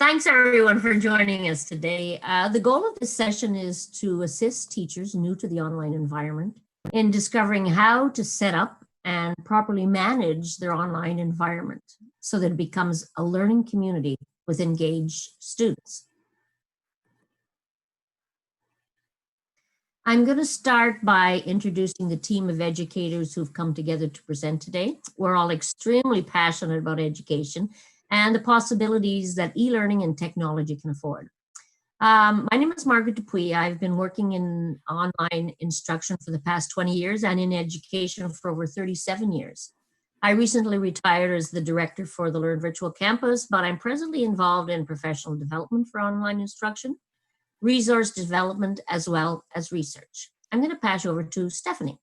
Thanks everyone for joining us today. The goal of this session is to assist teachers new to the online environment in discovering how to set up and properly manage their online environment so that it becomes a learning community with engaged students. I'm going to start by introducing the team of educators who've come together to present today. We're all extremely passionate about education and the possibilities that e-learning and technology can afford. My name is Margaret Dupuy. I've been working in online instruction for the past 20 years and in education for over 37 years. I recently retired as the director for the Learn Virtual Campus, but I'm presently involved in professional development for online instruction, resource development, as well as research. I'm going to pass you over to Stephanie.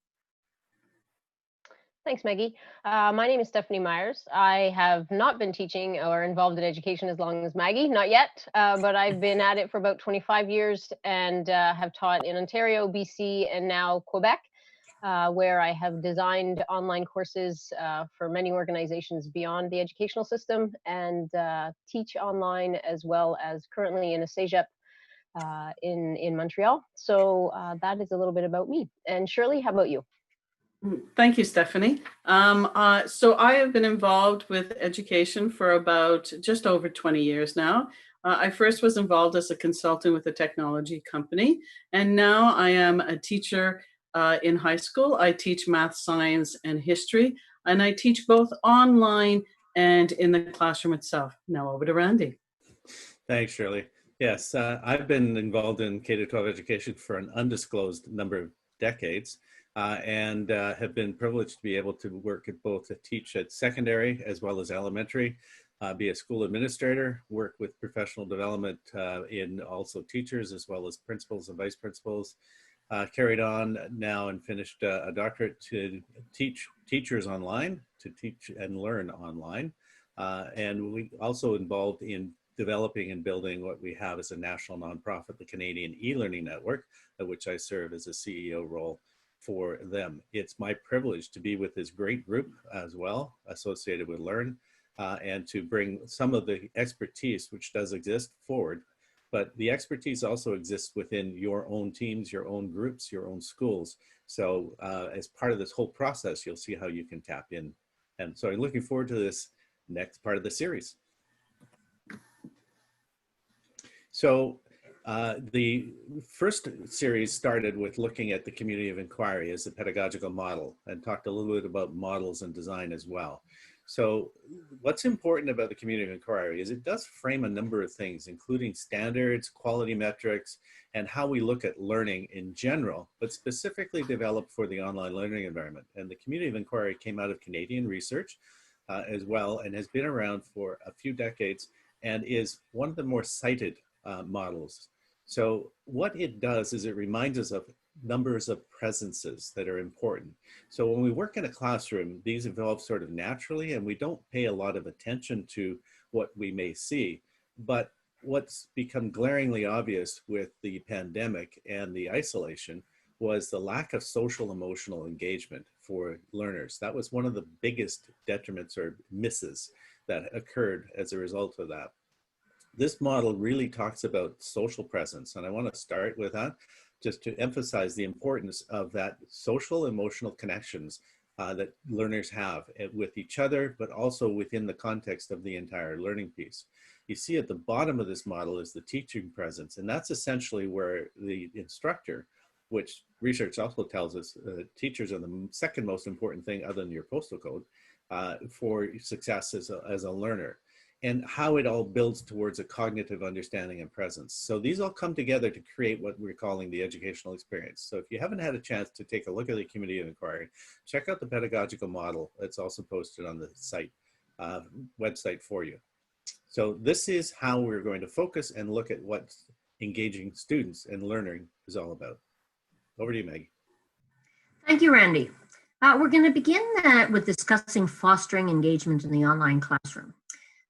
Thanks, Maggie. My name is Stephanie Myers. I have not been teaching or involved in education as long as Maggie, not yet, but I've been at it for about 25 years and have taught in Ontario, BC, and now Quebec, where I have designed online courses for many organizations beyond the educational system and teach online, as well as currently in a Cégep in Montreal. So that is a little bit about me. And Shirley, how about you? Thank you, Stephanie. So I have been involved with education for about just over 20 years now. I first was involved as a consultant with a technology company, and now I am a teacher in high school. I teach math, science, and history, and I teach both online and in the classroom itself. Now over to Randy. Thanks, Shirley. Yes, I've been involved in K-12 education for an undisclosed number of decades. And have been privileged to be able to work at both to teach at secondary as well as elementary, be a school administrator, work with professional development in also teachers as well as principals and vice principals, carried on now and finished a doctorate to teach teachers online, to teach and learn online. And we also involved in developing and building what we have as a national nonprofit, the Canadian e-learning network, of which I serve as a CEO role for them. It's my privilege to be with this great group as well, associated with Learn, and to bring some of the expertise which does exist forward, but the expertise also exists within your own teams, your own groups, your own schools. So as part of this whole process, you'll see how you can tap in. And so I'm looking forward to this next part of the series. So the first series started with looking at the community of inquiry as a pedagogical model and talked a little bit about models and design as well. So what's important about the community of inquiry is it does frame a number of things, including standards, quality metrics, and how we look at learning in general, but specifically developed for the online learning environment. And the community of inquiry came out of Canadian research as well, and has been around for a few decades and is one of the more cited models. So what it does is it reminds us of numbers of presences that are important. So when we work in a classroom, these evolve sort of naturally, and we don't pay a lot of attention to what we may see. But what's become glaringly obvious with the pandemic and the isolation was the lack of social emotional engagement for learners. That was one of the biggest detriments or misses that occurred as a result of that. This model really talks about social presence, and I want to start with that just to emphasize the importance of that social emotional connections that learners have with each other, but also within the context of the entire learning piece. You see at the bottom of this model is the teaching presence, and that's essentially where the instructor, which research also tells us teachers are the second most important thing other than your postal code for success as a learner, and how it all builds towards a cognitive understanding and presence. So these all come together to create what we're calling the educational experience. So if you haven't had a chance to take a look at the community of inquiry, check out the pedagogical model. It's also posted on the site website for you. So this is how we're going to focus and look at what engaging students and learning is all about. Over to you, Maggie. Thank you, Randy. We're going to begin with discussing fostering engagement in the online classroom.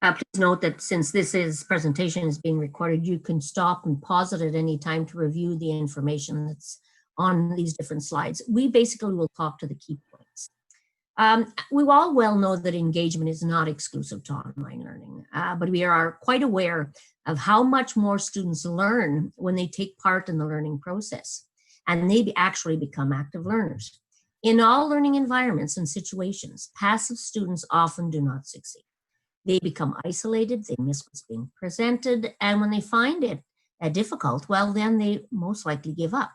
Please note that since this presentation is being recorded, you can stop and pause it at any time to review the information that's on these different slides. We basically will talk to the key points. We all well know that engagement is not exclusive to online learning, but we are quite aware of how much more students learn when they take part in the learning process, and they actually become active learners. In all learning environments and situations, passive students often do not succeed. They become isolated, they miss what's being presented, and when they find it difficult, well, then they most likely give up.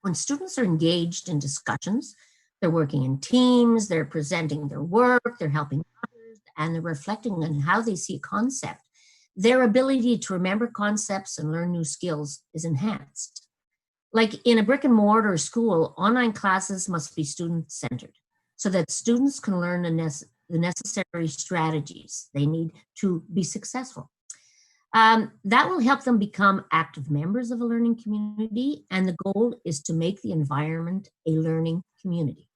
When students are engaged in discussions, they're working in teams, they're presenting their work, they're helping others, and they're reflecting on how they see a concept, their ability to remember concepts and learn new skills is enhanced. Like in a brick and mortar school, online classes must be student-centered so that students can learn the necessary strategies they need to be successful. That will help them become active members of a learning community, and the goal is to make the environment a learning community.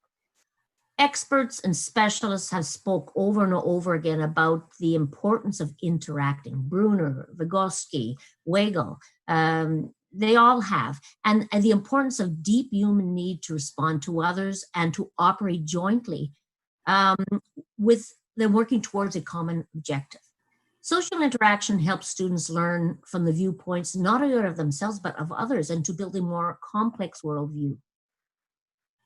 Experts and specialists have spoke over and over again about the importance of interacting. Bruner, Vygotsky, Weigel, they all have, and the importance of deep human need to respond to others and to operate jointly with them working towards a common objective. Social interaction helps students learn from the viewpoints not only of themselves but of others, and to build a more complex worldview.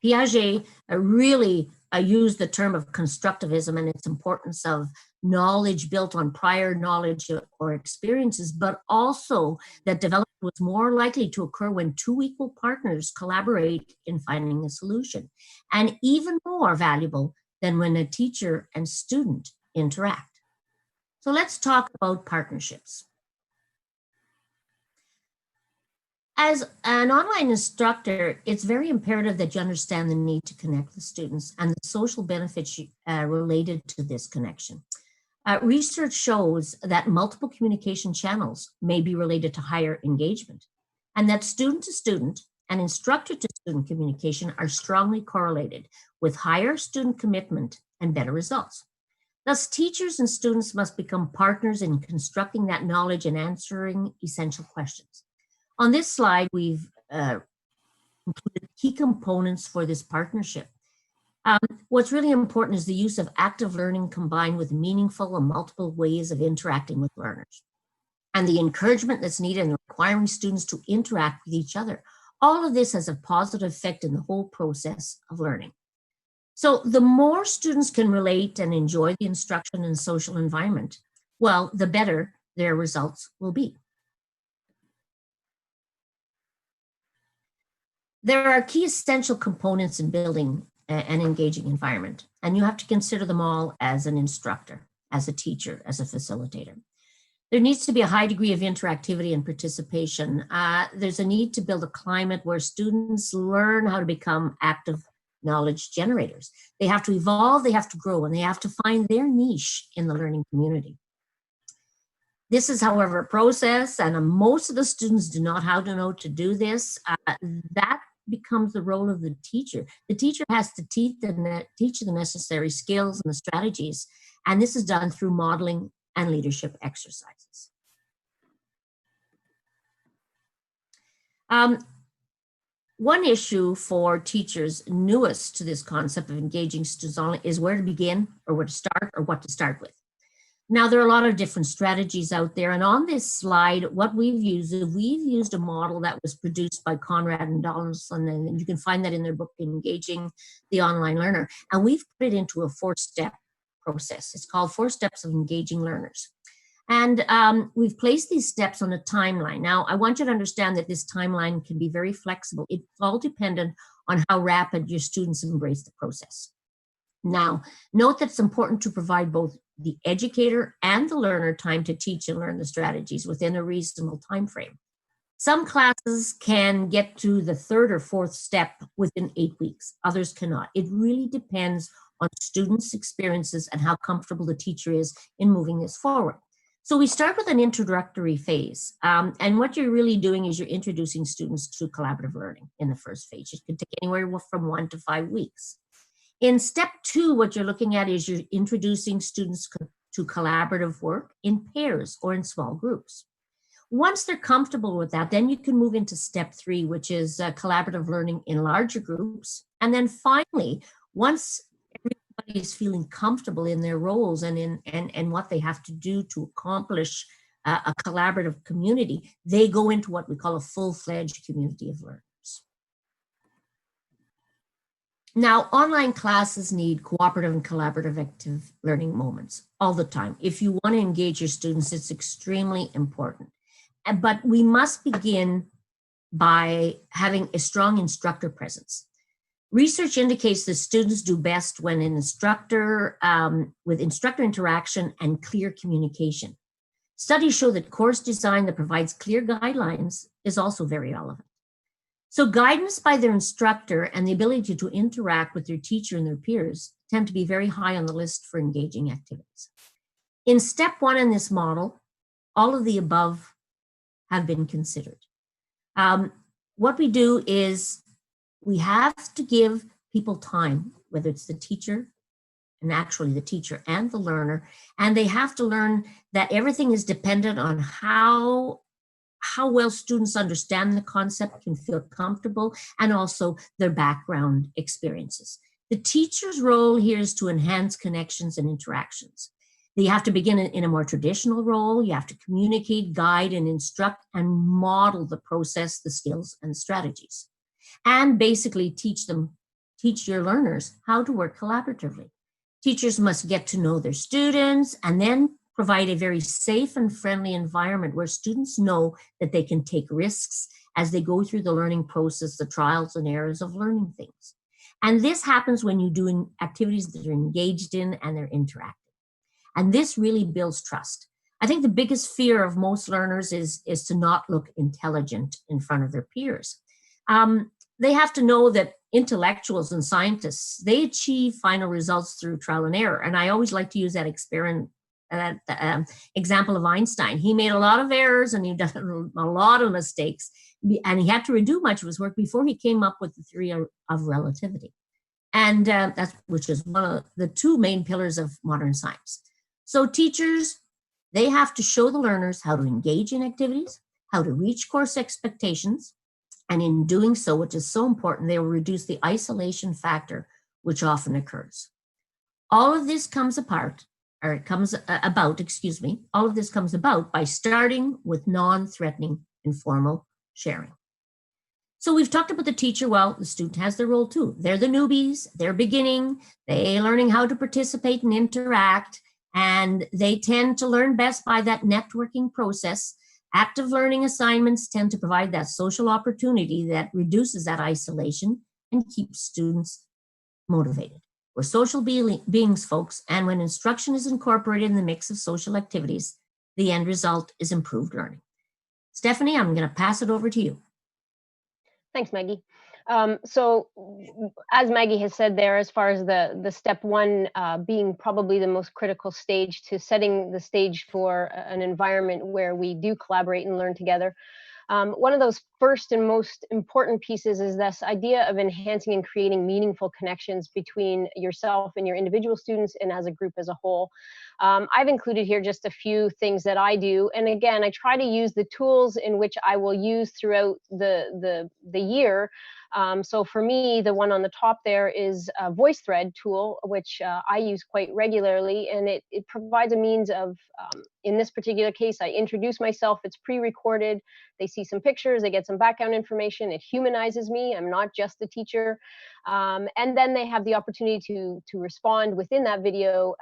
Piaget really used the term of constructivism and its importance of knowledge built on prior knowledge or experiences, but also that development was more likely to occur when two equal partners collaborate in finding a solution, and even more valuable than when a teacher and student interact. So let's talk about partnerships. As an online instructor, it's very imperative that you understand the need to connect with students and the social benefits related to this connection. Research shows that multiple communication channels may be related to higher engagement, and that student to student and instructor to student communication are strongly correlated with higher student commitment and better results. Thus, teachers and students must become partners in constructing that knowledge and answering essential questions. On this slide, we've included key components for this partnership. What's really important is the use of active learning combined with meaningful and multiple ways of interacting with learners, and the encouragement that's needed in requiring students to interact with each other. All of this has a positive effect in the whole process of learning. So the more students can relate and enjoy the instruction and social environment, well, the better their results will be. There are key essential components in building an engaging environment, and you have to consider them all as an instructor, as a teacher, as a facilitator. There needs to be a high degree of interactivity and participation. There's a need to build a climate where students learn how to become active knowledge generators. They have to evolve, they have to grow, and they have to find their niche in the learning community. This is, however, a process, and most of the students do not know to do this. That becomes the role of the teacher. The teacher has to teach the necessary skills and the strategies, and this is done through modeling and leadership exercises. One issue for teachers newest to this concept of engaging students online is where to begin, or where to start, or what to start with. Now, there are a lot of different strategies out there, and on this slide, what we've used a model that was produced by Conrad and Donaldson, and you can find that in their book, Engaging the Online Learner, and we've put it into a 4-step process. It's called 4 Steps of Engaging Learners. And we've placed these steps on a timeline. Now, I want you to understand that this timeline can be very flexible. It's all dependent on how rapid your students embrace the process. Now, note that it's important to provide both the educator and the learner time to teach and learn the strategies within a reasonable time frame. Some classes can get to the 3rd or 4th step within 8 weeks. Others cannot. It really depends on students' experiences and how comfortable the teacher is in moving this forward. So we start with an introductory phase. And what you're really doing is you're introducing students to collaborative learning in the first phase. It can take anywhere from 1 to 5 weeks. In step 2, what you're looking at is you're introducing students to collaborative work in pairs or in small groups. Once they're comfortable with that, then you can move into step 3, which is collaborative learning in larger groups. And then finally, once everyone's everybody's feeling comfortable in their roles and what they have to do to accomplish a collaborative community, they go into what we call a full-fledged community of learners. Now, online classes need cooperative and collaborative active learning moments all the time. If you want to engage your students, it's extremely important. But we must begin by having a strong instructor presence. Research indicates that students do best when an instructor, with instructor interaction and clear communication. Studies show that course design that provides clear guidelines is also very relevant. So guidance by their instructor and the ability to interact with their teacher and their peers tend to be very high on the list for engaging activities. In step 1 in this model, all of the above have been considered. What we do is we have to give people time, whether it's the teacher, and actually the teacher and the learner, and they have to learn that everything is dependent on how well students understand the concept, can feel comfortable, and also their background experiences. The teacher's role here is to enhance connections and interactions. You have to begin in a more traditional role. You have to communicate, guide, and instruct, and model the process, the skills, and the strategies. And basically teach your learners how to work collaboratively. Teachers must get to know their students and then provide a very safe and friendly environment where students know that they can take risks as they go through the learning process, the trials and errors of learning things. And this happens when you're doing activities that they're engaged in and they're interactive. And this really builds trust. I think the biggest fear of most learners is to not look intelligent in front of their peers. They have to know that intellectuals and scientists, they achieve final results through trial and error. And I always like to use that example of Einstein. He made a lot of errors and he done a lot of mistakes, and he had to redo much of his work before he came up with the theory of relativity. And which is one of the 2 main pillars of modern science. So teachers, they have to show the learners how to engage in activities, how to reach course expectations, and in doing so, which is so important, they will reduce the isolation factor, which often occurs. All of this comes about by starting with non-threatening informal sharing. So we've talked about the teacher. Well, the student has their role too. They're the newbies, they're beginning, they're learning how to participate and interact, and they tend to learn best by that networking process. Active learning assignments tend to provide that social opportunity that reduces that isolation and keeps students motivated. We're social beings, folks, and when instruction is incorporated in the mix of social activities, the end result is improved learning. Stephanie, I'm going to pass it over to you. Thanks, Maggie. So as Maggie has said there, as far as the step 1 being probably the most critical stage to setting the stage for an environment where we do collaborate and learn together. One of those first and most important pieces is this idea of enhancing and creating meaningful connections between yourself and your individual students and as a group as a whole. I've included here just a few things that I do. And again, I try to use the tools in which I will use throughout the year. So for me, the one on the top there is a VoiceThread tool, which I use quite regularly, and it provides a means of, in this particular case, I introduce myself, it's pre-recorded, they see some pictures, they get some background information, it humanizes me, I'm not just the teacher, and then they have the opportunity to respond within that video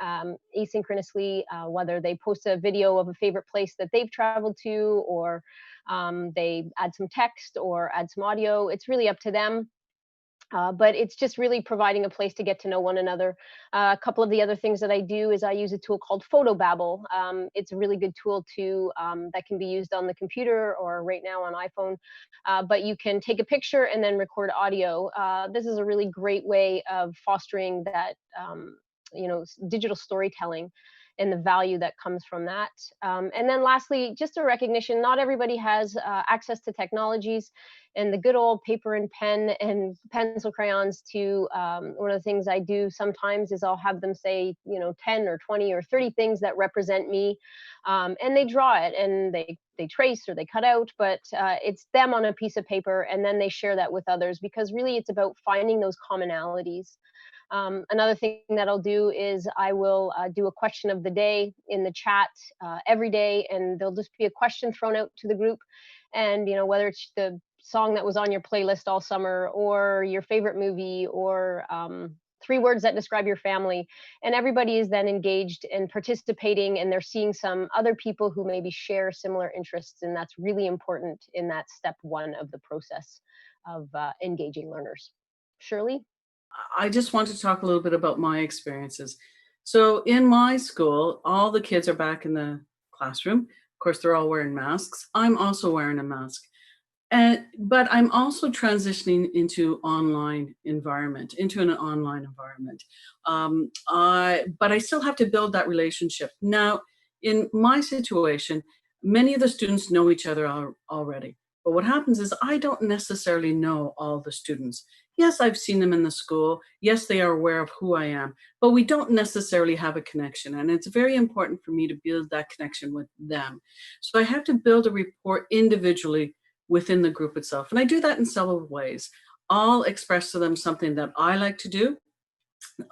asynchronously, whether they post a video of a favorite place that they've traveled to, or they add some text or add some audio. It's really up to them. But it's just really providing a place to get to know one another. A couple of the other things that I do is I use a tool called Photobabble. It's a really good tool that can be used on the computer or right now on iPhone. But you can take a picture and then record audio. This is a really great way of fostering that digital storytelling and the value that comes from that. And then lastly, just a recognition, not everybody has access to technologies, and the good old paper and pen and pencil crayons to, one of the things I do sometimes is I'll have them say, 10 or 20 or 30 things that represent me, and they draw it and they trace or they cut out, but it's them on a piece of paper, and then they share that with others, because really it's about finding those commonalities. Another thing that I'll do is I will do a question of the day in the chat every day, and there'll just be a question thrown out to the group. And, you know, whether it's the song that was on your playlist all summer, or your favorite movie, or 3 words that describe your family, and everybody is then engaged and participating, and they're seeing some other people who maybe share similar interests, and that's really important in that step 1 of the process of engaging learners. Shirley? I just want to talk a little bit about my experiences. So in my school, all the kids are back in the classroom. Of course, they're all wearing masks. I'm also wearing a mask. But I'm also transitioning into an online environment. But I still have to build that relationship. Now, in my situation, many of the students know each other already. But what happens is I don't necessarily know all the students. Yes, I've seen them in the school. Yes, they are aware of who I am, but we don't necessarily have a connection. And it's very important for me to build that connection with them. So I have to build a rapport individually within the group itself. And I do that in several ways. I'll express to them something that I like to do.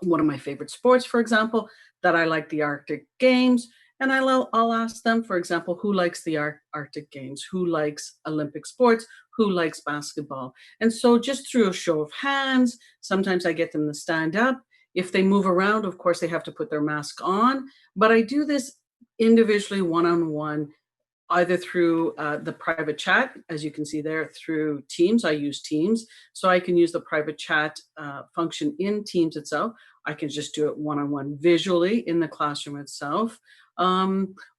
One of my favorite sports, for example, that I like the Arctic Games. And I'll ask them, for example, who likes the Arctic Games, who likes Olympic sports, who likes basketball. And so just through a show of hands, sometimes I get them to stand up. If they move around, of course, they have to put their mask on. But I do this individually, one-on-one, either through the private chat, as you can see there, through Teams. I use Teams, so I can use the private chat function in Teams itself. I can just do it one-on-one visually in the classroom itself.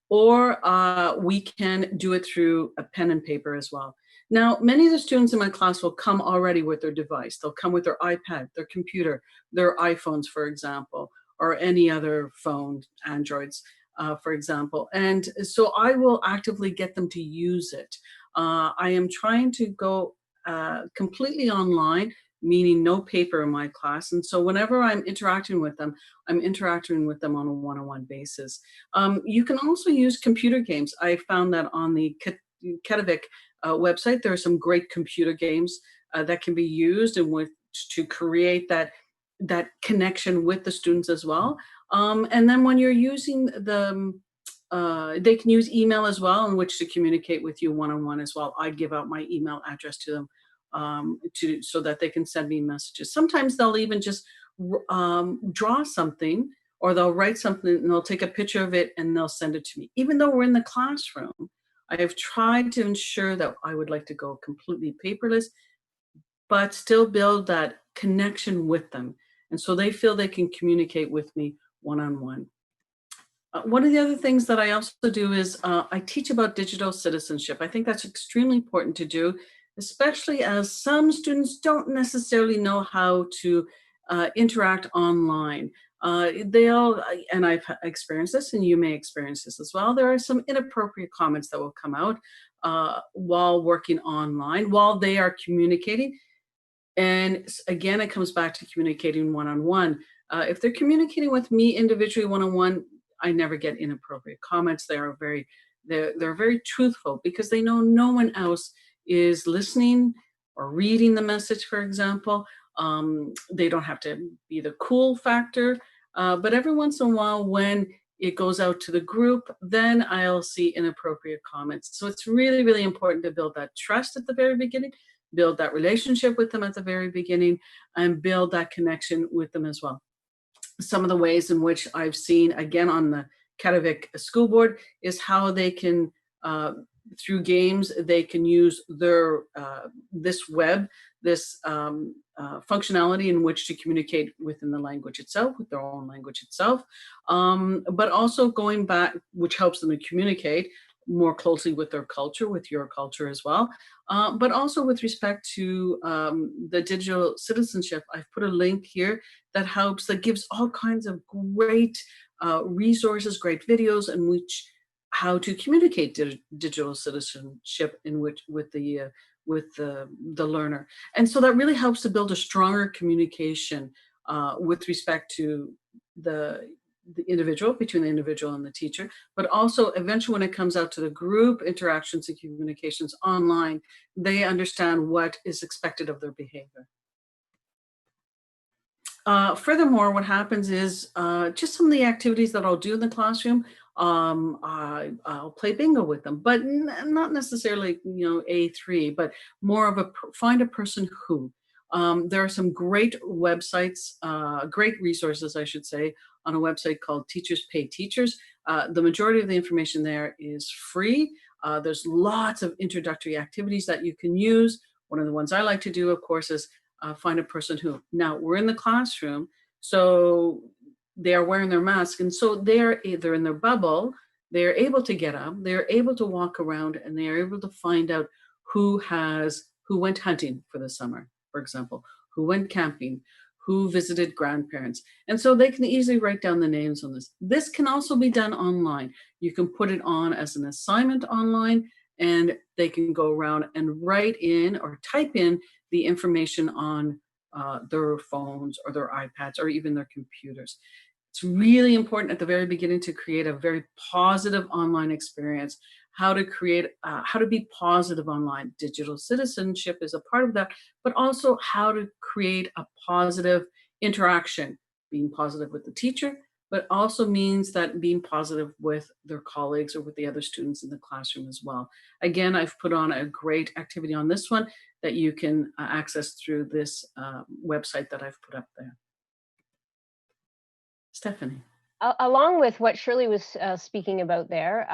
Or we can do it through a pen and paper as well. Now, many of the students in my class will come already with their device. They'll come with their iPad, their computer, their iPhones, for example, or any other phone, Androids. For example. And so I will actively get them to use it. I am trying to go completely online, meaning no paper in my class. And so whenever I'm interacting with them, I'm interacting with them on a one-on-one basis. You can also use computer games. I found that on the Quebec website, there are some great computer games that can be used in which to create that connection with the students as well. And then when you're using they can use email as well in which to communicate with you one-on-one as well. I give out my email address to them so that they can send me messages. Sometimes they'll even just draw something, or they'll write something and they'll take a picture of it and they'll send it to me. Even though we're in the classroom, I have tried to ensure that I would like to go completely paperless, but still build that connection with them. And so they feel they can communicate with me one-on-one. One of the other things that I also do is I teach about digital citizenship. I think that's extremely important to do, especially as some students don't necessarily know how to interact online. And I've experienced this, and you may experience this as well. There are some inappropriate comments that will come out while working online, while they are communicating. And again, it comes back to communicating one-on-one. If they're communicating with me individually one-on-one, I never get inappropriate comments. They're very truthful because they know no one else is listening or reading the message, for example. They don't have to be the cool factor, but every once in a while when it goes out to the group, then I'll see inappropriate comments. So it's really, really important to build that trust at the very beginning, build that relationship with them at the very beginning, and build that connection with them as well. Some of the ways in which I've seen, again, on the Quebec School Board, is how they can, through games, they can use their this functionality in which to communicate within the language itself, with their own language itself, but also going back, which helps them to communicate more closely with their culture, with your culture as well. But also with respect to the digital citizenship, I've put a link here that gives all kinds of great resources, great videos in which how to communicate digital citizenship with the learner. And so that really helps to build a stronger communication with respect to the individual, between the individual and the teacher, but also eventually when it comes out to the group interactions and communications online, they understand what is expected of their behavior. Furthermore, what happens is just some of the activities that I'll do in the classroom, I'll play bingo with them, but not necessarily, A3, but more of find a person who. There are some great websites, great resources, I should say, on a website called Teachers Pay Teachers. The majority of the information there is free. There's lots of introductory activities that you can use. One of the ones I like to do, of course, is find a person who. Now, we're in the classroom, so they are wearing their mask, and so they're either in their bubble, they're able to get up, they're able to walk around, and they are able to find out who went hunting for the summer, for example, who went camping, who visited grandparents. And so they can easily write down the names on this. This can also be done online. You can put it on as an assignment online, and they can go around and write in or type in the information on their phones or their iPads or even their computers. It's really important at the very beginning to create a very positive online experience, how to be positive online. Digital citizenship is a part of that, but also how to create a positive interaction, being positive with the teacher, but also means that being positive with their colleagues or with the other students in the classroom as well. Again, I've put on a great activity on this one that you can access through this website that I've put up there. Stephanie. Along with what Shirley was speaking about there,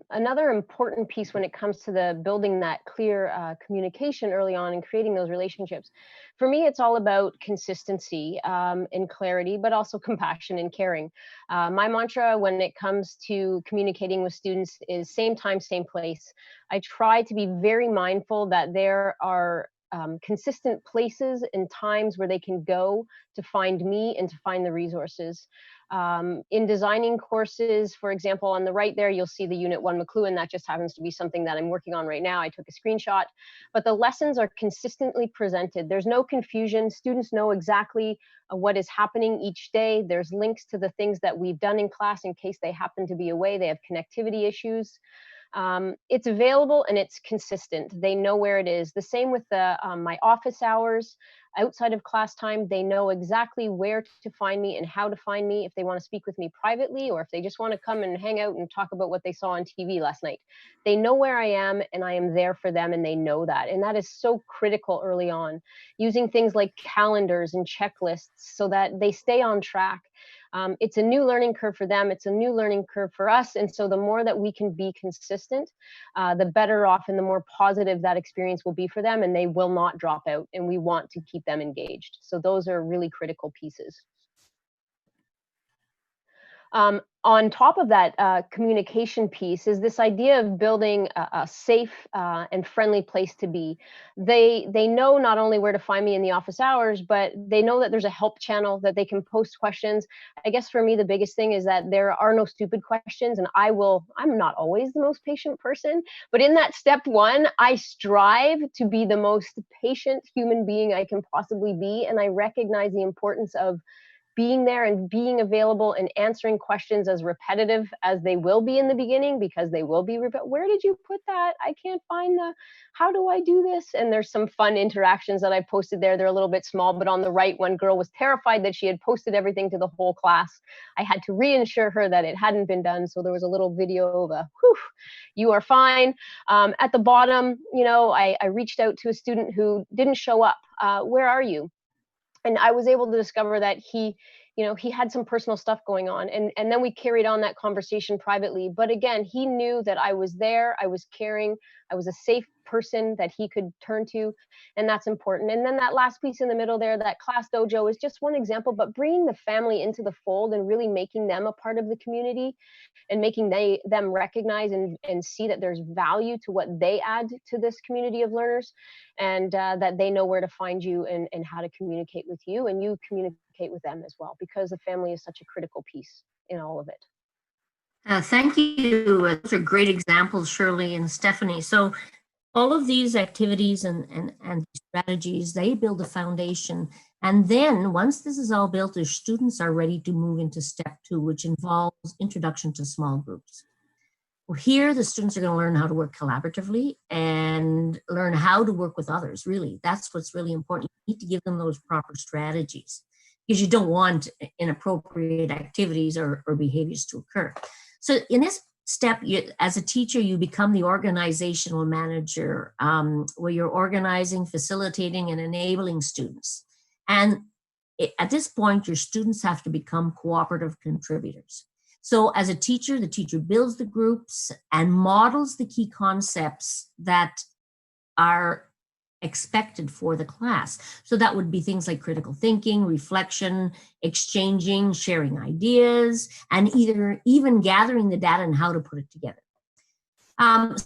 another important piece when it comes to the building that clear communication early on and creating those relationships, for me, it's all about consistency and clarity, but also compassion and caring. My mantra when it comes to communicating with students is same time, same place. I try to be very mindful that there are consistent places and times where they can go to find me and to find the resources. In designing courses, for example, on the right there, you'll see the Unit 1 McLuhan. That just happens to be something that I'm working on right now. I took a screenshot, but the lessons are consistently presented. There's no confusion. Students know exactly what is happening each day. There's links to the things that we've done in class in case they happen to be away. They have connectivity issues. It's available and it's consistent. They know where it is. The same with my office hours. Outside of class time, they know exactly where to find me and how to find me if they want to speak with me privately or if they just want to come and hang out and talk about what they saw on TV last night. They know where I am and I am there for them and they know that. And that is so critical early on. Using things like calendars and checklists so that they stay on track. It's a new learning curve for them. It's a new learning curve for us. And so the more that we can be consistent, the better off and the more positive that experience will be for them, and they will not drop out. And we want to keep them engaged. So those are really critical pieces. On top of that communication piece is this idea of building a safe and friendly place to be. They know not only where to find me in the office hours, but they know that there's a help channel that they can post questions. I guess for me, the biggest thing is that there are no stupid questions, and I'm not always the most patient person, but in that step one, I strive to be the most patient human being I can possibly be, and I recognize the importance of being there and being available and answering questions as repetitive as they will be in the beginning, because they will be, where did you put that? I can't find how do I do this? And there's some fun interactions that I posted there. They're a little bit small, but on the right, one girl was terrified that she had posted everything to the whole class. I had to reassure her that it hadn't been done. So there was a little video of you are fine. At the bottom, I reached out to a student who didn't show up. Where are you? And I was able to discover that he had some personal stuff going on. And then we carried on that conversation privately. But again, he knew that I was there, I was caring, I was a safe person that he could turn to. And that's important. And then that last piece in the middle there, that class dojo, is just one example, but bringing the family into the fold and really making them a part of the community and making them recognize and see that there's value to what they add to this community of learners, and that they know where to find you and how to communicate with you, and you communicate with them as well, because the family is such a critical piece in all of it. Thank you. Those are great examples, Shirley and Stephanie. So all of these activities and strategies, they build a foundation. And then once this is all built, the students are ready to move into step 2, which involves introduction to small groups. Well, here the students are going to learn how to work collaboratively and learn how to work with others, really. That's what's really important. You need to give them those proper strategies. because you don't want inappropriate activities or behaviors to occur. So in this step, as a teacher, you become the organizational manager, where you're organizing, facilitating, and enabling students. And at this point, your students have to become cooperative contributors. So as a teacher, the teacher builds the groups and models the key concepts that are expected for the class. So that would be things like critical thinking, reflection, exchanging, sharing ideas, and even gathering the data and how to put it together.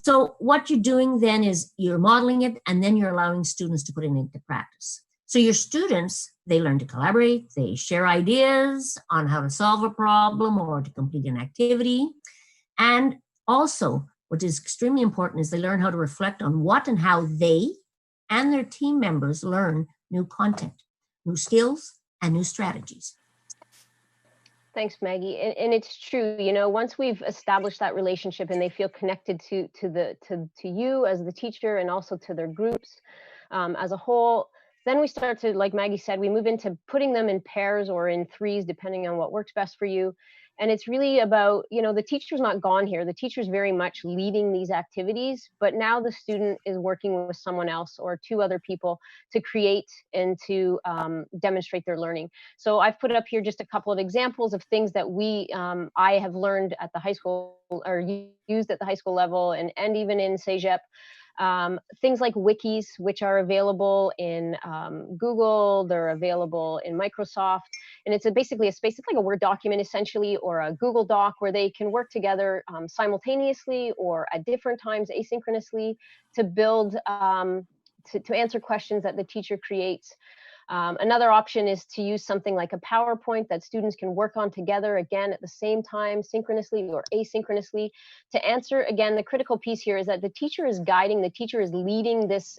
So what you're doing then is you're modeling it, and then you're allowing students to put it into practice. So your students, they learn to collaborate, they share ideas on how to solve a problem or to complete an activity. And also, what is extremely important is they learn how to reflect on what and how they and their team members learn new content, new skills, and new strategies. Thanks, Maggie. And it's true, you know, once we've established that relationship and they feel connected to you as the teacher and also to their groups as a whole, then we start to, like Maggie said, we move into putting them in pairs or in threes, depending on what works best for you. And it's really about, you know, the teacher's not gone here. The teacher's very much leading these activities, but now the student is working with someone else or two other people to create and to demonstrate their learning. So I've put up here just a couple of examples of things that I have learned at the high school or used at the high school level and even in Sept. Things like wikis, which are available in Google, they're available in Microsoft, and it's basically a space, it's like a Word document essentially, or a Google Doc where they can work together simultaneously or at different times asynchronously to build, to answer questions that the teacher creates. Another option is to use something like a PowerPoint that students can work on together, again, at the same time, synchronously or asynchronously. To answer, again, the critical piece here is that the teacher is guiding, the teacher is leading this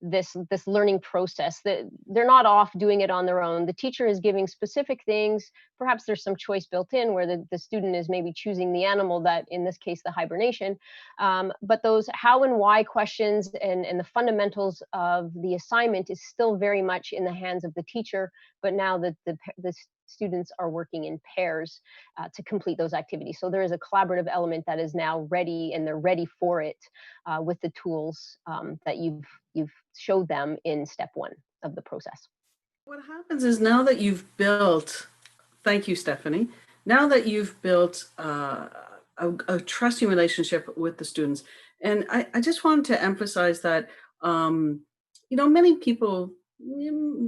this learning process. That they're not off doing it on their own. The teacher is giving specific things. Perhaps there's some choice built in where the student is maybe choosing the animal, that in this case the hibernation, but those how and why questions and the fundamentals of the assignment is still very much in the hands of the teacher, but now the students are working in pairs to complete those activities. So there is a collaborative element that is now ready, and they're ready for it with the tools that you've showed them in step one of the process. What happens is, now that you've built, thank you, Stephanie, now that you've built a trusting relationship with the students, and I just wanted to emphasize that, you know, many people,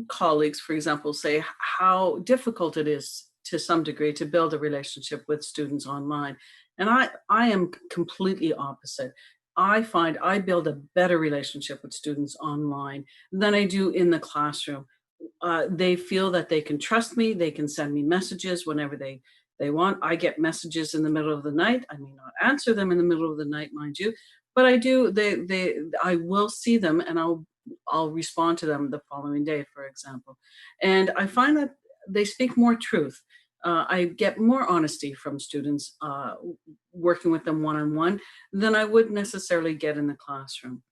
colleagues, for example, say how difficult it is to some degree to build a relationship with students online. And I am completely opposite. I find I build a better relationship with students online than I do in the classroom. They feel that they can trust me. They can send me messages whenever they want. I get messages in the middle of the night. I may not answer them in the middle of the night, mind you, but I do. I will see them, and I'll respond to them the following day, for example. And I find that they speak more truth. I get more honesty from students working with them one-on-one than I would necessarily get in the classroom.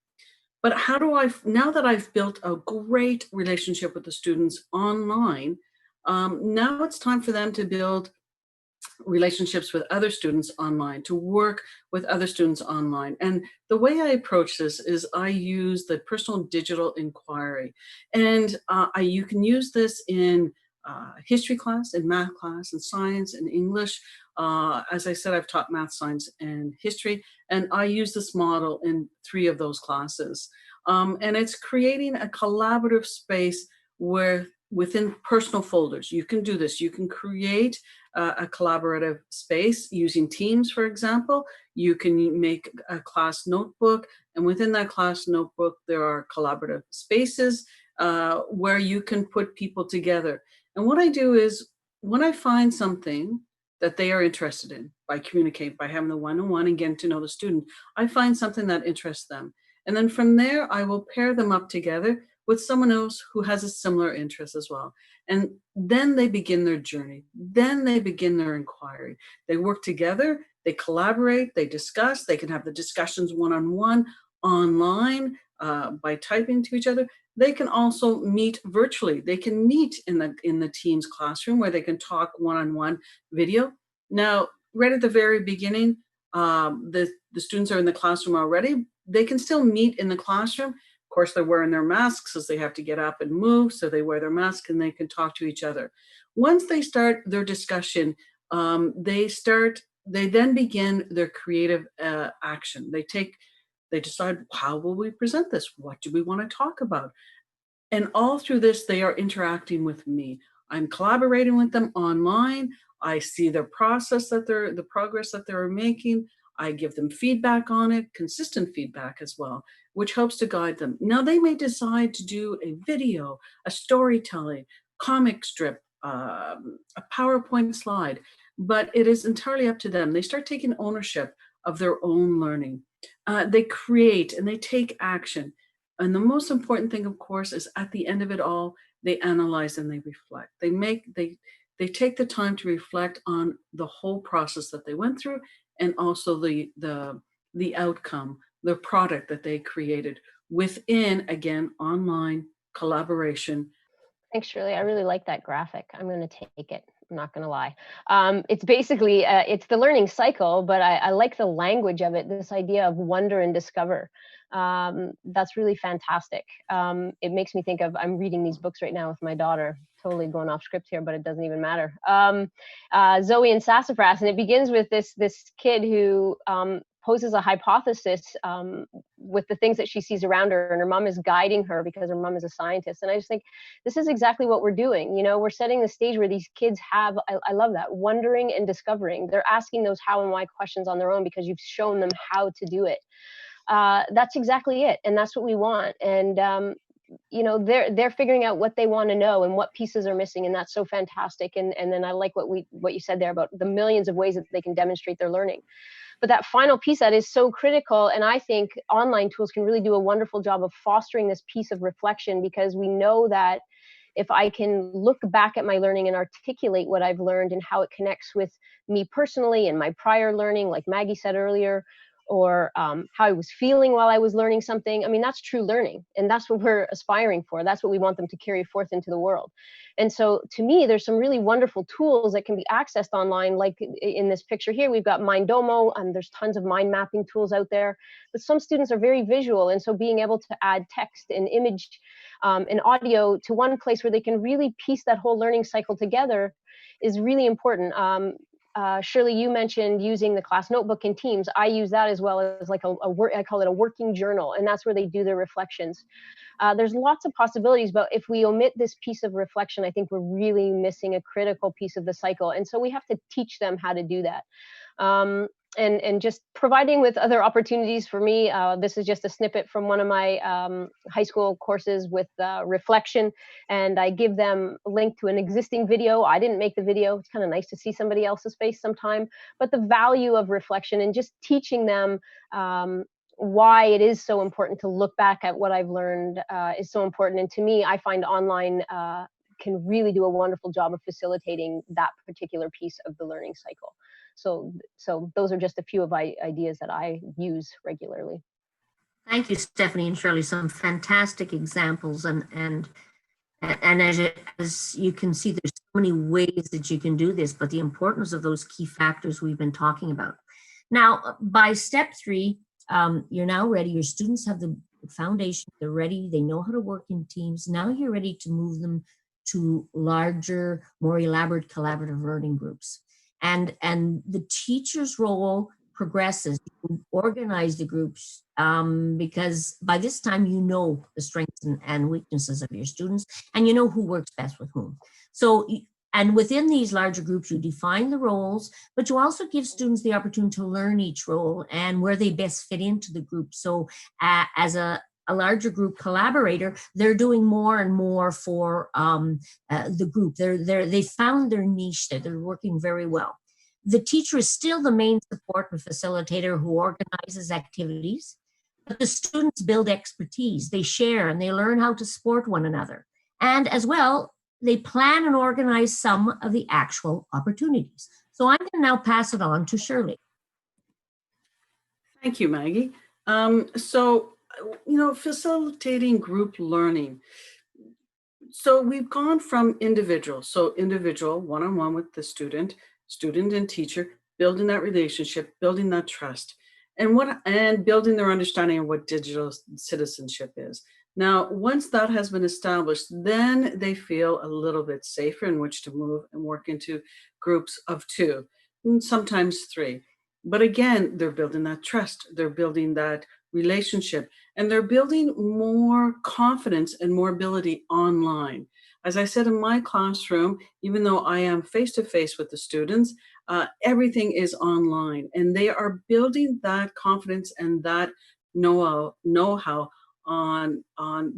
But how do now that I've built a great relationship with the students online, now it's time for them to build relationships with other students online, to work with other students online. And the way I approach this is I use the personal digital inquiry. And you can use this in history class, in math class, in science, in English. As I said, I've taught math, science, and history, and I use this model in 3 of those classes. And it's creating a collaborative space where within personal folders, you can do this. You can create a collaborative space using Teams, for example. You can make a class notebook, and within that class notebook, there are collaborative spaces where you can put people together. And what I do is, when I find something that they are interested in, by communicating, by having the one-on-one and getting to know the student, I find something that interests them. And then from there, I will pair them up together with someone else who has a similar interest as well. And then they begin their journey. Then they begin their inquiry. They work together, they collaborate, they discuss, they can have the discussions one-on-one. online by typing to each other. They can also meet virtually. They can meet in the Teams classroom where they can talk one-on-one video. Now, right at the very beginning, the students are in the classroom already. They can still meet in the classroom. Of course, they're wearing their masks as they have to get up and move, so they wear their mask and they can talk to each other. Once they start their discussion, they then begin their creative action. They decide, how will we present this? What do we want to talk about? And all through this, they are interacting with me. I'm collaborating with them online. I see their the progress that they're making. I give them feedback on it, consistent feedback as well, which helps to guide them. Now they may decide to do a video, a storytelling, comic strip, a PowerPoint slide, but it is entirely up to them. They start taking ownership of their own learning. They create and they take action. And the most important thing, of course, is at the end of it all, they analyze and they reflect. They take the time to reflect on the whole process that they went through, and also the outcome, the product that they created within, again, online collaboration. Thanks, Shirley. I really like that graphic. I'm going to take it. I'm not going to lie. It's basically, it's the learning cycle, but I like the language of it, this idea of wonder and discover. That's really fantastic. It makes me think of, I'm reading these books right now with my daughter, totally going off script here, but it doesn't even matter. Zoe and Sassafras, and it begins with this kid who poses a hypothesis with the things that she sees around her, and her mom is guiding her because her mom is a scientist. And I just think this is exactly what we're doing. You know, we're setting the stage where these kids have, I love that, wondering and discovering. They're asking those how and why questions on their own because you've shown them how to do it. That's exactly it. And that's what we want. And, you know, they're figuring out what they want to know and what pieces are missing. And that's so fantastic. And then I like what you said there about the millions of ways that they can demonstrate their learning. But that final piece that is so critical, and I think online tools can really do a wonderful job of fostering this piece of reflection, because we know that if I can look back at my learning and articulate what I've learned and how it connects with me personally and my prior learning, like Maggie said earlier, or how I was feeling while I was learning something. I mean, that's true learning. And that's what we're aspiring for. That's what we want them to carry forth into the world. And so to me, there's some really wonderful tools that can be accessed online. Like in this picture here, we've got Mindomo, and there's tons of mind mapping tools out there. But some students are very visual. And so being able to add text and image and audio to one place where they can really piece that whole learning cycle together is really important. Shirley, you mentioned using the class notebook in Teams. I use that as well as like I call it a working journal, and that's where they do their reflections. There's lots of possibilities, but if we omit this piece of reflection, I think we're really missing a critical piece of the cycle. And so we have to teach them how to do that. And just providing with other opportunities for me. This is just a snippet from one of my high school courses with reflection, and I give them a link to an existing video. I didn't make the video. It's kind of nice to see somebody else's face sometime, but the value of reflection and just teaching them why it is so important to look back at what I've learned is so important. And to me, I find online can really do a wonderful job of facilitating that particular piece of the learning cycle. So those are just a few of ideas that I use regularly. Thank you, Stephanie and Shirley. Some fantastic examples, and as you can see, there's so many ways that you can do this, but the importance of those key factors we've been talking about. Now, by step 3, you're now ready. Your students have the foundation. They're ready. They know how to work in teams. Now you're ready to move them to larger, more elaborate collaborative learning groups. And the teacher's role progresses. You organize the groups because by this time you know the strengths and weaknesses of your students, and you know who works best with whom. So, and within these larger groups, you define the roles, but you also give students the opportunity to learn each role and where they best fit into the group. So as a larger group collaborator, they're doing more and more for the group. They found their niche there. They're working very well. The teacher is still the main support and facilitator who organizes activities, but the students build expertise. They share and they learn how to support one another. And as well, they plan and organize some of the actual opportunities. So I'm going to now pass it on to Shirley. Thank you, Maggie. So, facilitating group learning. So we've gone from individual, individual one-on-one with the student, student and teacher, building that relationship, building that trust, and building their understanding of what digital citizenship is. Now, once that has been established, then they feel a little bit safer in which to move and work into groups of two, and sometimes three. But again, they're building that trust, they're building that relationship, and they're building more confidence and more ability online. As I said in my classroom, even though I am face to face with the students, everything is online, and they are building that confidence and that know-how on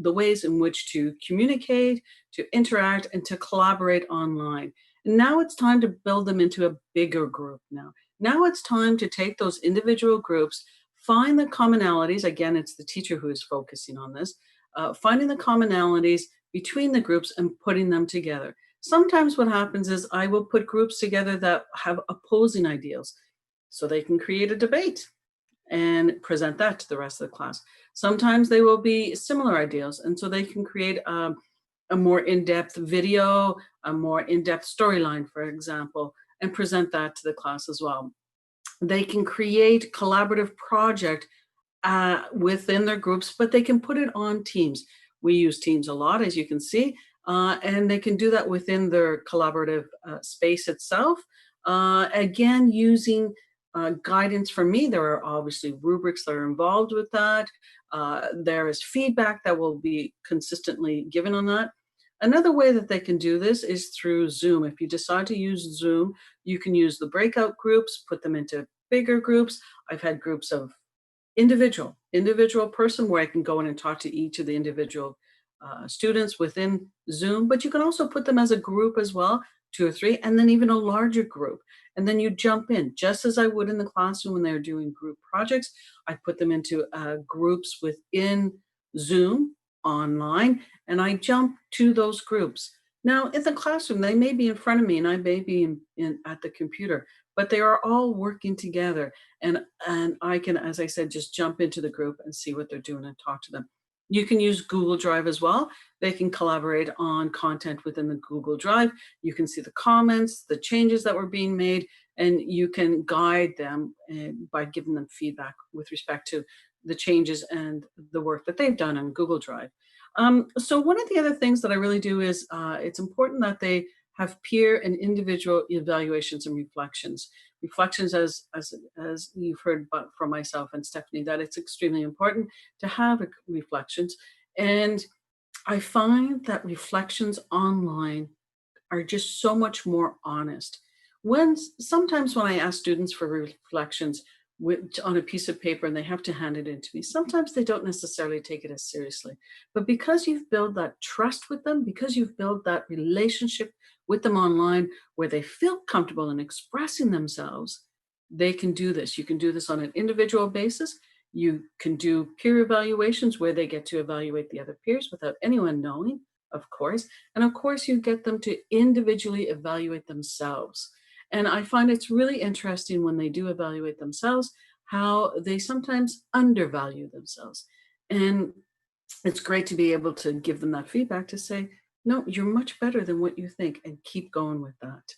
the ways in which to communicate, to interact, and to collaborate online. And now it's time to build them into a bigger group now. Now it's time to take those individual groups, find the commonalities. Again, it's the teacher who is focusing on this, finding the commonalities between the groups and putting them together. Sometimes what happens is I will put groups together that have opposing ideals so they can create a debate and present that to the rest of the class. Sometimes they will be similar ideals, and so they can create a more in-depth video, a more in-depth storyline, for example, and present that to the class as well. They can create collaborative project within their groups, but they can put it on Teams. We use Teams a lot, as you can see, and they can do that within their collaborative space itself. Again, using guidance from me. There are obviously rubrics that are involved with that. There is feedback that will be consistently given on that. Another way that they can do this is through Zoom. If you decide to use Zoom, you can use the breakout groups, put them into bigger groups. I've had groups of individual person where I can go in and talk to each of the individual students within Zoom, but you can also put them as a group as well, 2 or 3, and then even a larger group. And then you jump in, just as I would in the classroom when they're doing group projects. I put them into groups within Zoom online, and I jump to those groups. Now, in the classroom, they may be in front of me and I may be at the computer, but they are all working together. And I can, as I said, just jump into the group and see what they're doing and talk to them. You can use Google Drive as well. They can collaborate on content within the Google Drive. You can see the comments, the changes that were being made, and you can guide them by giving them feedback with respect to the changes and the work that they've done on Google Drive. So one of the other things that I really do is it's important that they have peer and individual evaluations and reflections. Reflections, as you've heard from myself and Stephanie, that it's extremely important to have reflections. And I find that reflections online are just so much more honest. Sometimes when I ask students for reflections on a piece of paper and they have to hand it in to me, sometimes they don't necessarily take it as seriously. But because you've built that trust with them, because you've built that relationship with them online where they feel comfortable in expressing themselves, they can do this. You can do this on an individual basis. You can do peer evaluations where they get to evaluate the other peers without anyone knowing, of course. And of course, you get them to individually evaluate themselves. And I find it's really interesting when they do evaluate themselves, how they sometimes undervalue themselves. And it's great to be able to give them that feedback to say, no, you're much better than what you think, and keep going with that.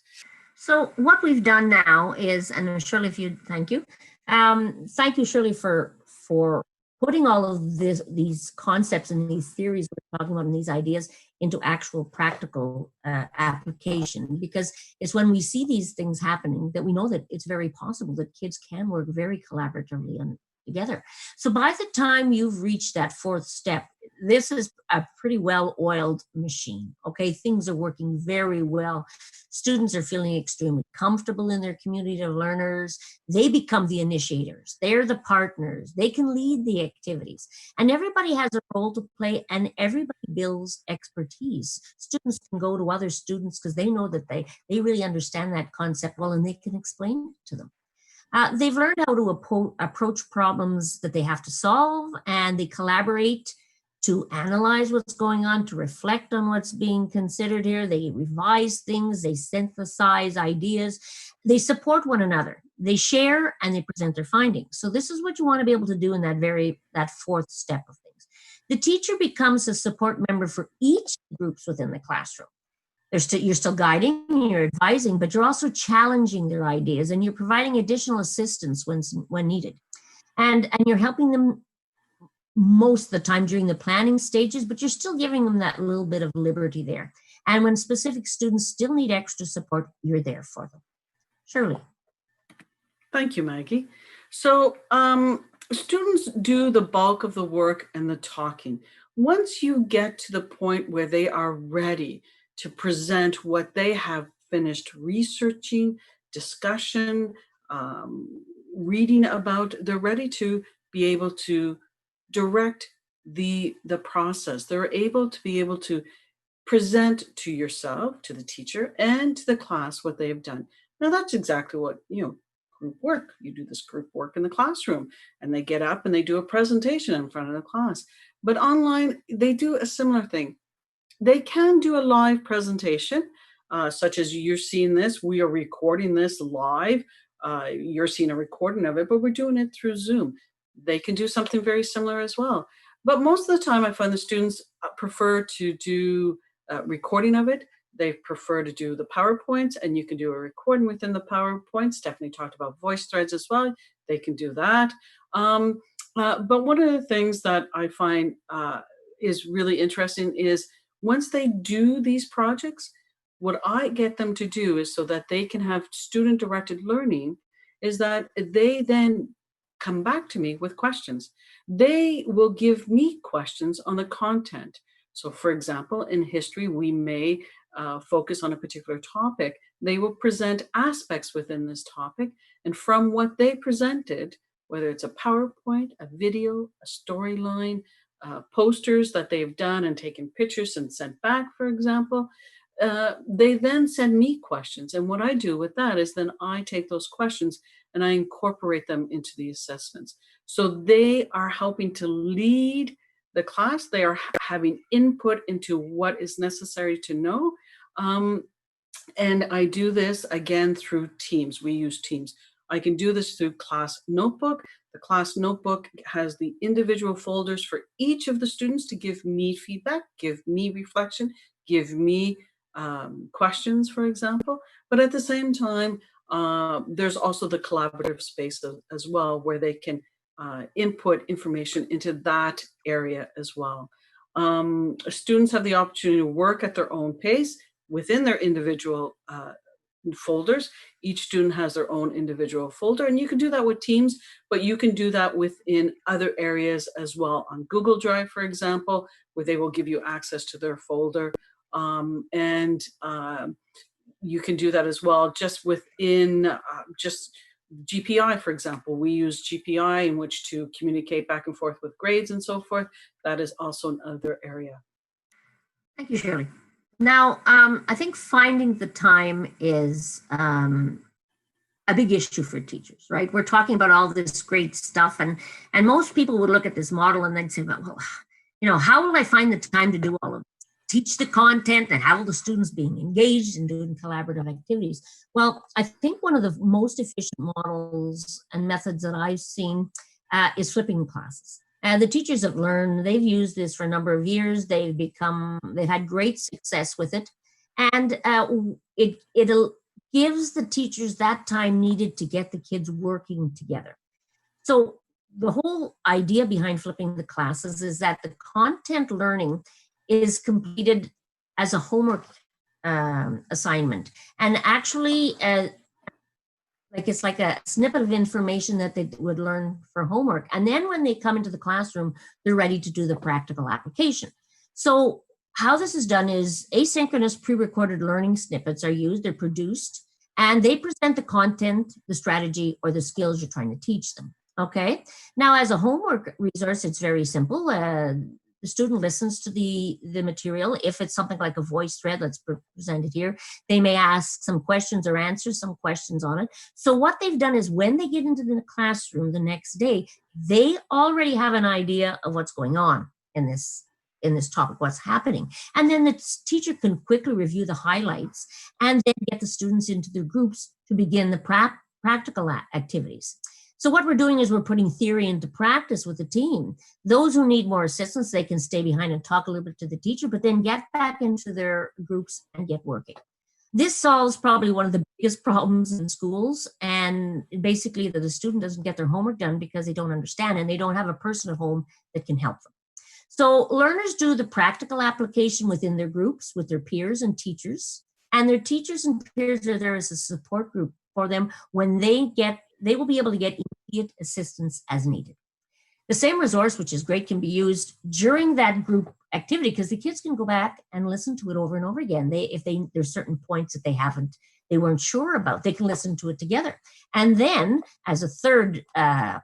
So what we've done now is, and Shirley, if you, thank you. Thank you, Shirley, for putting all of these concepts and these theories we're talking about and these ideas into actual practical application, because it's when we see these things happening that we know that it's very possible that kids can work very collaboratively and together. So by the time you've reached that 4th step, this is a pretty well-oiled machine. Okay, things are working very well. Students are feeling extremely comfortable in their community of learners. They become the initiators. They're the partners. They can lead the activities. And everybody has a role to play, and everybody builds expertise. Students can go to other students because they know that they really understand that concept well, and they can explain it to them. They've learned how to approach problems that they have to solve, and they collaborate to analyze what's going on, to reflect on what's being considered here. They revise things, they synthesize ideas, they support one another. they share and they present their findings. So this is what you want to be able to do in that fourth step of things. The teacher becomes a support member for each groups within the classroom. You're still guiding, you're advising, but you're also challenging their ideas, and you're providing additional assistance when needed. And you're helping them most of the time during the planning stages, but you're still giving them that little bit of liberty there. And when specific students still need extra support, you're there for them. Shirley. Thank you, Maggie. So students do the bulk of the work and the talking. Once you get to the point where they are ready to present what they have finished researching, discussion, reading about, they're ready to be able to direct the process. They're able to present to yourself, to the teacher, and to the class what they have done. Now that's exactly what, group work. You do this group work in the classroom, and they get up and they do a presentation in front of the class. But online, they do a similar thing. They can do a live presentation, such as you're seeing this. We are recording this live. You're seeing a recording of it, but we're doing it through Zoom. They can do something very similar as well. But most of the time, I find the students prefer to do recording of it. They prefer to do the PowerPoints, and you can do a recording within the PowerPoint. Stephanie talked about voice threads as well. They can do that. But one of the things that I find is really interesting is once they do these projects, what I get them to do is so that they can have student-directed learning is that they then come back to me with questions. They will give me questions on the content. So for example, in history, we may focus on a particular topic. They will present aspects within this topic. And from what they presented, whether it's a PowerPoint, a video, a storyline, posters that they've done and taken pictures and sent back, for example, they then send me questions. And what I do with that is then I take those questions and I incorporate them into the assessments. So they are helping to lead the class. They are having input into what is necessary to know. And I do this again through Teams. We use Teams. I can do this through Class Notebook. The Class Notebook has the individual folders for each of the students to give me feedback, give me reflection, give me questions, for example. But at the same time, there's also the collaborative space as well, where they can input information into that area as well. Students have the opportunity to work at their own pace within their individual folders. Each student has their own individual folder, and you can do that with Teams, but you can do that within other areas as well. On Google Drive, for example, where they will give you access to their folder. You can do that as well just within just GPI, for example. We use GPI in which to communicate back and forth with grades and so forth. That is also another area. Thank you, Shirley. Now, I think finding the time is a big issue for teachers, right? We're talking about all this great stuff, and most people would look at this model and they'd say, well, how will I find the time to do all of this? Teach the content and how will the students being engaged and doing collaborative activities? Well, I think one of the most efficient models and methods that I've seen is flipping classes. The teachers have learned, they've used this for a number of years. They've had great success with it. And it gives the teachers that time needed to get the kids working together. So the whole idea behind flipping the classes is that the content learning is completed as a homework assignment. And actually, it's like a snippet of information that they would learn for homework. And then when they come into the classroom, they're ready to do the practical application. So how this is done is asynchronous pre-recorded learning snippets are used, they're produced, and they present the content, the strategy, or the skills you're trying to teach them. Okay. Now, as a homework resource, it's very simple. The student listens to the material. If it's something like a voice thread, let's present it here, they may ask some questions or answer some questions on it. So what they've done is when they get into the classroom the next day, they already have an idea of what's going on in this topic, what's happening. And then the teacher can quickly review the highlights and then get the students into their groups to begin the practical activities. So what we're doing is we're putting theory into practice with the team. Those who need more assistance, they can stay behind and talk a little bit to the teacher, but then get back into their groups and get working. This solves probably one of the biggest problems in schools, and basically that the student doesn't get their homework done because they don't understand and they don't have a person at home that can help them. So learners do the practical application within their groups with their peers and teachers, and their teachers and peers are there as a support group for them when they will be able to get immediate assistance as needed. The same resource, which is great, can be used during that group activity because the kids can go back and listen to it over and over again. There's certain points that they weren't sure about, they can listen to it together. And then as a third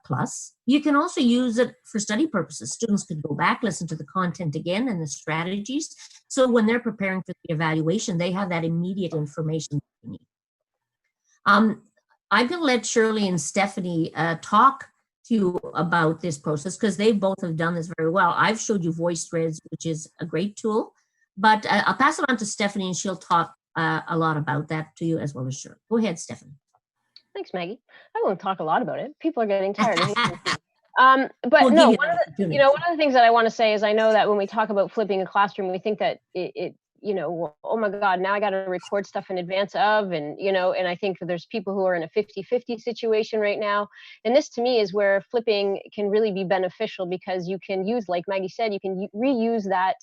plus, you can also use it for study purposes. Students could go back, listen to the content again and the strategies. So when they're preparing for the evaluation, they have that immediate information they need. I'm going to let Shirley and Stephanie talk to you about this process because they both have done this very well. I've showed you voice threads, which is a great tool, but I'll pass it on to Stephanie and she'll talk a lot about that to you as well as Shirley. Go ahead, Stephanie. Thanks, Maggie. I won't talk a lot about it. People are getting tired of hearing me. But we'll no, one of the things that I want to say is I know that when we talk about flipping a classroom, we think that it oh my God, now I got to record stuff in advance of, and I think there's people who are in a 50-50 situation right now. And this to me is where flipping can really be beneficial because you can use, like Maggie said, you can reuse that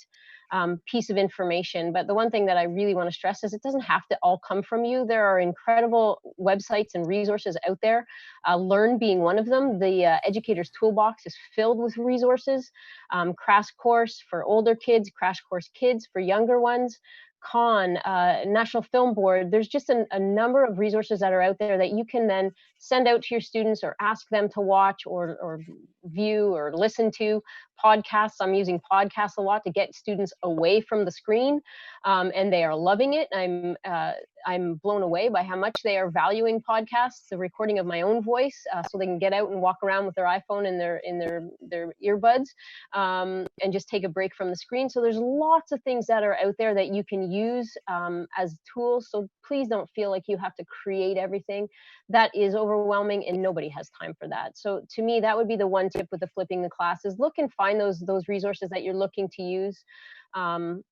piece of information. But the one thing that I really want to stress is it doesn't have to all come from you. There are incredible websites and resources out there, Learn being one of them. The Educator's Toolbox is filled with resources, Crash Course for older kids, Crash Course Kids for younger ones, National Film Board. There's just a number of resources that are out there that you can then send out to your students or ask them to watch or view or listen to. Podcasts, I'm using podcasts a lot to get students away from the screen, and they are loving it. I'm blown away by how much they are valuing podcasts, the recording of my own voice, so they can get out and walk around with their iPhone and their earbuds, and just take a break from the screen. So there's lots of things that are out there that you can use as tools. So please don't feel like you have to create everything. That is overwhelming, and nobody has time for that. So to me, that would be the one tip with the flipping the classes. Look and find those resources that you're looking to use. And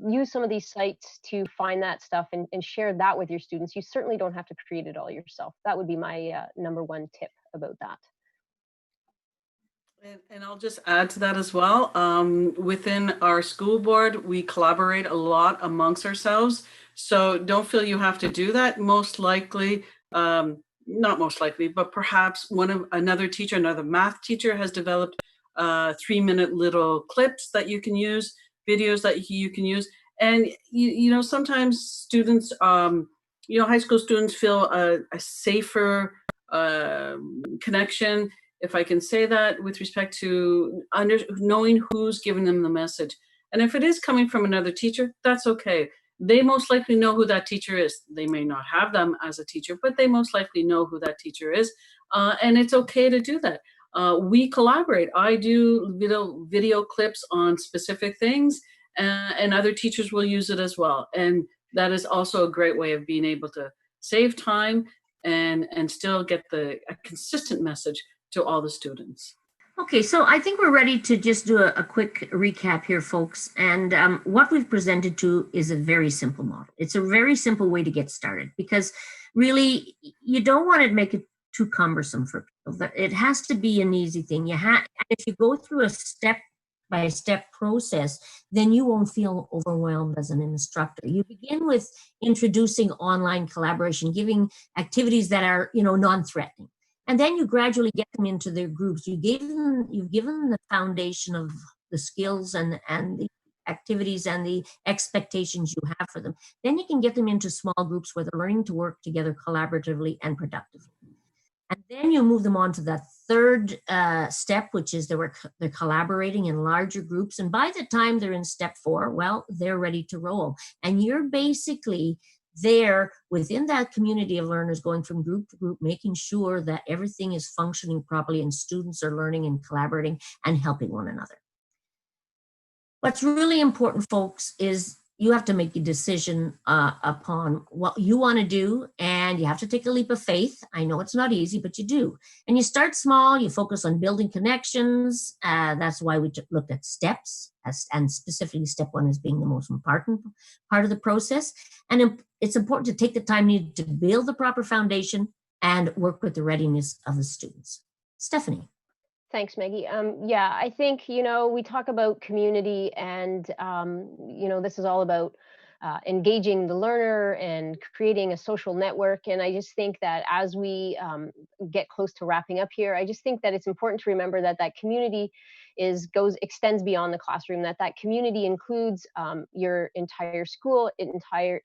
use some of these sites to find that stuff and share that with your students. You certainly don't have to create it all yourself. That would be my number one tip about that. And I'll just add to that as well. Within our school board, we collaborate a lot amongst ourselves. So don't feel you have to do that. Most likely, not most likely, but perhaps another math teacher has developed 3-minute little clips that you can use, videos that you can use. And sometimes students, high school students feel a safer connection, if I can say that, with respect to knowing who's giving them the message. And if it is coming from another teacher, that's okay. They most likely know who that teacher is. They may not have them as a teacher, but they most likely know who that teacher is. And it's okay to do that. We collaborate. I do video clips on specific things, and other teachers will use it as well. And that is also a great way of being able to save time and still get a consistent message to all the students. Okay, so I think we're ready to just do a quick recap here, folks. And what we've presented to is a very simple model. It's a very simple way to get started because really you don't want to make it too cumbersome for people. It has to be an easy thing. If you go through a step-by-step process, then you won't feel overwhelmed as an instructor. You begin with introducing online collaboration, giving activities that are, non-threatening. And then you gradually get them into their groups. You've given them the foundation of the skills and the activities and the expectations you have for them. Then you can get them into small groups where they're learning to work together collaboratively and productively. And then you move them on to that third step, which is they're collaborating in larger groups. And by the time they're in step 4, well, they're ready to roll. And you're basically there within that community of learners going from group to group, making sure that everything is functioning properly and students are learning and collaborating and helping one another. What's really important, folks, is you have to make a decision upon what you want to do, and you have to take a leap of faith. I know it's not easy, but you do. And you start small, you focus on building connections. That's why we looked at steps, and specifically step one as being the most important part of the process. And it's important to take the time needed to build the proper foundation and work with the readiness of the students. Stephanie. Thanks, Maggie. Yeah, I think, we talk about community and, this is all about engaging the learner and creating a social network. And I just think that as we get close to wrapping up here, I just think that it's important to remember that that community extends beyond the classroom, that community includes your entire school,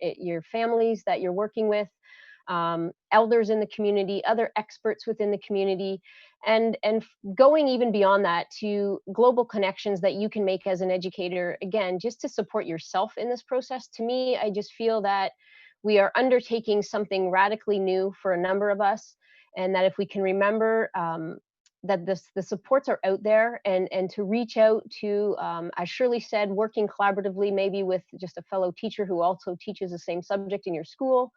your families that you're working with, elders in the community, other experts within the community, and going even beyond that to global connections that you can make as an educator, again, just to support yourself in this process. To me, I just feel that we are undertaking something radically new for a number of us, and that if we can remember that the supports are out there, and to reach out to, as Shirley said, working collaboratively, maybe with just a fellow teacher who also teaches the same subject in your school,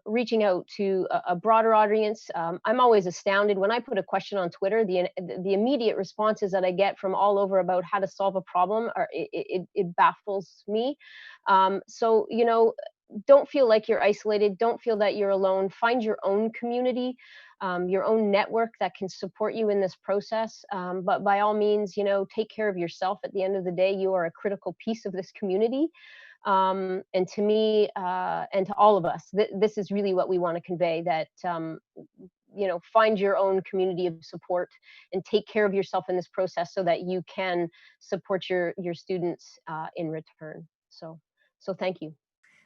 reaching out to a broader audience. I'm always astounded when I put a question on Twitter, the immediate responses that I get from all over about how to solve a problem it baffles me. So, don't feel like you're isolated. Don't feel that you're alone. Find your own community, your own network that can support you in this process. But by all means, take care of yourself. At the end of the day, you are a critical piece of this community. And to me, and to all of us, this is really what we want to convey, that, find your own community of support and take care of yourself in this process so that you can support your students in return. So thank you.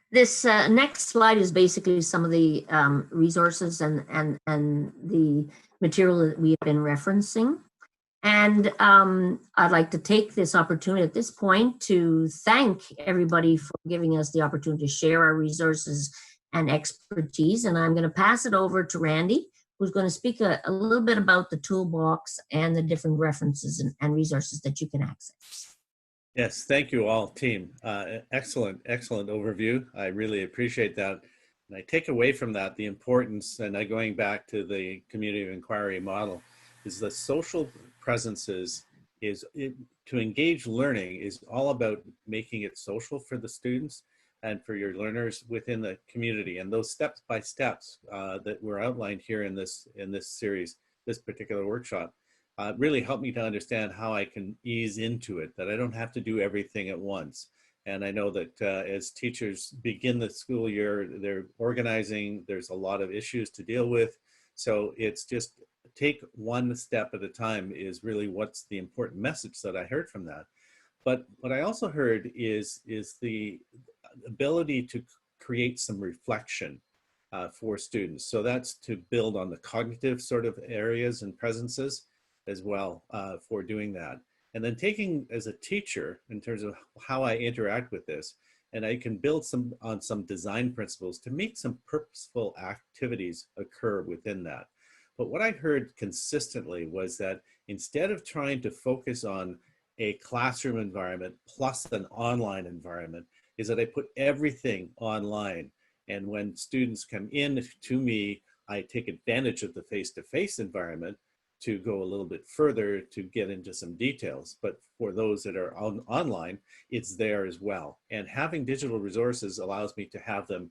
This next slide is basically some of the resources and the material that we have been referencing. And I'd like to take this opportunity at this point to thank everybody for giving us the opportunity to share our resources and expertise. And I'm going to pass it over to Randy, who's going to speak a little bit about the toolbox and the different references and resources that you can access. Yes, thank you all, team. Excellent overview. I really appreciate that. And I take away from that the importance, and going back to the community of inquiry model, is the social presences to engage learning is all about making it social for the students and for your learners within the community. And those steps by steps that were outlined here in this series, this particular workshop, really helped me to understand how I can ease into it, that I don't have to do everything at once. And I know that as teachers begin the school year, they're organizing, there's a lot of issues to deal with. So it's just take one step at a time is really what's the important message that I heard from that. But what I also heard is the ability to create some reflection for students. So that's to build on the cognitive sort of areas and presences as well for doing that. And then taking as a teacher in terms of how I interact with this, and I can build on some design principles to make some purposeful activities occur within that. But what I heard consistently was that instead of trying to focus on a classroom environment plus an online environment, is that I put everything online. And when students come in to me, I take advantage of the face-to-face environment to go a little bit further to get into some details. But for those that are online, it's there as well. And having digital resources allows me to have them,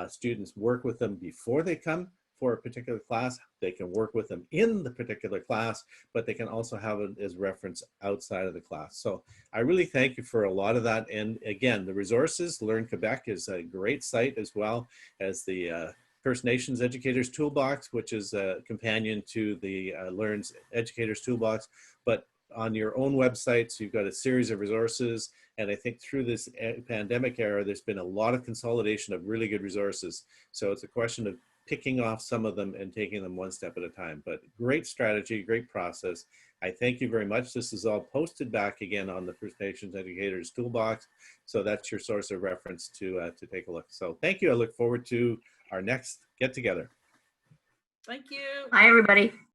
students work with them before they come for a particular class. They can work with them in the particular class, but they can also have it as reference outside of the class. So I really thank you for a lot of that. And again, the resources, Learn Quebec is a great site, as well as the First Nations Educators Toolbox, which is a companion to the Learn Educators Toolbox. But on your own websites, you've got a series of resources. And I think through this pandemic era, there's been a lot of consolidation of really good resources. So it's a question of picking off some of them and taking them one step at a time. But great strategy, great process. I thank you very much. This is all posted back again on the First Nations Educators Toolbox. So that's your source of reference to take a look. So thank you. I look forward to our next get together. Thank you. Hi, everybody.